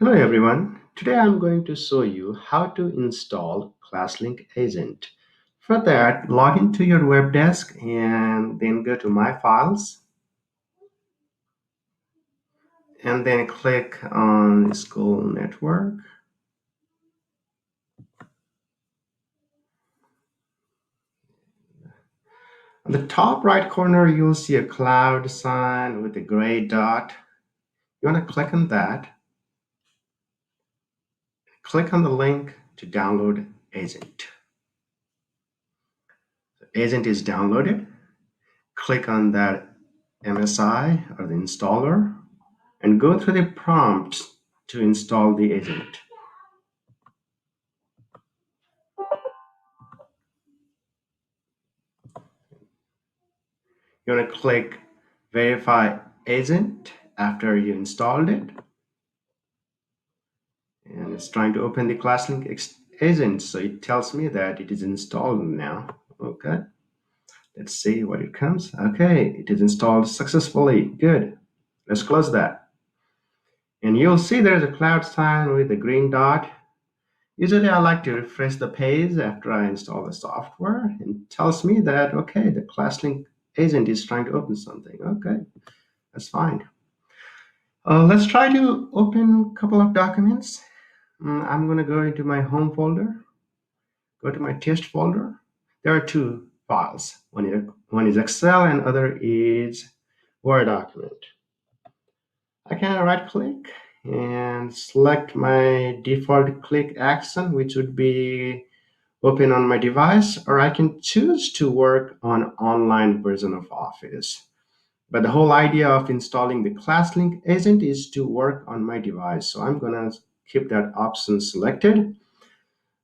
Hello everyone. Today I'm going to show you how to install ClassLink Agent. For that, log into your Webdesk and then go to My Files and then click on School Network. On the top right corner, you'll see a cloud sign with a gray dot. You want to click on that. Click on the link to download Agent. The Agent is downloaded. Click on that MSI or the installer and go through the prompts to install the agent. You want to click verify agent after you installed it. And it's trying to open the ClassLink agent. So it tells me that it is installed now. Okay. Let's see what it comes. Okay, it is installed successfully. Good. Let's close that. And you'll see there's a cloud sign with a green dot. Usually I like to refresh the page after I install the software and it tells me that, okay, the ClassLink agent is trying to open something. Okay, that's fine. Let's try to open a couple of documents. I'm going to go into my home folder, go to my test folder. There are two files. One is Excel and other is Word document. I can right click and select my default click action, which would be open on my device, or I can choose to work on online version of Office. But the whole idea of installing the ClassLink agent is to work on my device. So I'm gonna keep that option selected.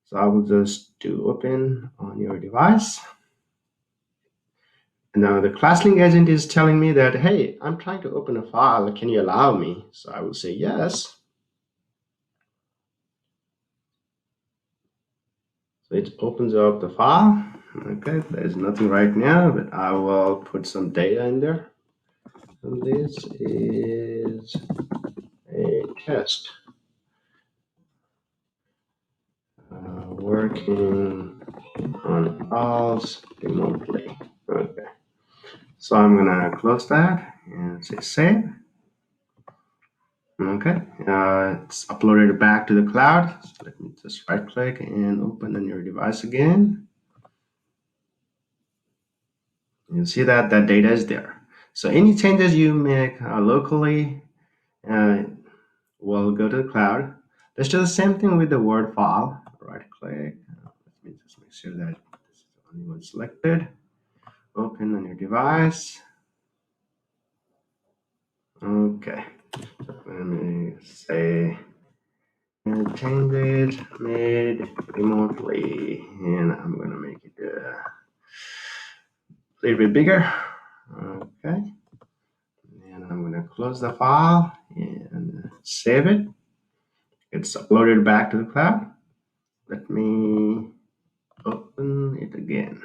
So I will just do open on your device. And now the ClassLink agent is telling me that, hey, I'm trying to open a file. Can you allow me? So I will say yes. So it opens up the file. Okay, there's nothing right now, but I will put some data in there. And this is a test. Working on files remotely. Okay, so I'm gonna close that and say save. Okay, it's uploaded back to the cloud. So let me just right click and open on your device again. You'll see that that data is there. So any changes you make locally will go to the cloud. Let's do the same thing with the Word file. Right click. Let me just make sure that this is the only one selected. Open on your device. Okay. Let me say changes made remotely, and I'm gonna make it a little bit bigger. Okay. And I'm gonna close the file and save it. It's uploaded back to the cloud. Let me open it again.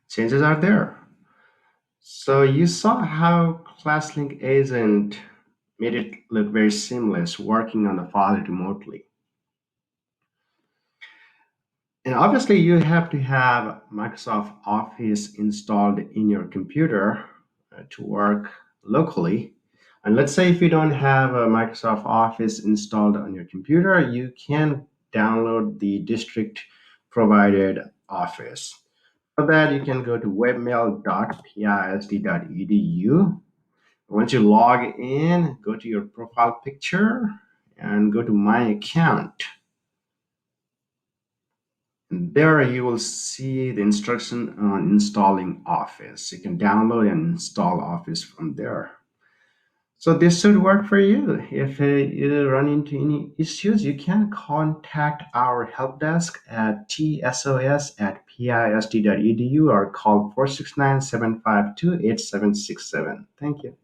Changes are there. So you saw how ClassLink Agent made it look very seamless working on the file remotely. And obviously you have to have Microsoft Office installed in your computer to work locally. And let's say if you don't have a Microsoft Office installed on your computer, you can download the district provided Office. For that, you can go to webmail.pisd.edu. Once you log in, go to your profile picture and go to My Account. And there you will see the instruction on installing Office. You can download and install Office from there. So this should work for you. If you run into any issues, you can contact our help desk at tsos@pisd.edu or call 469-752-8767. Thank you.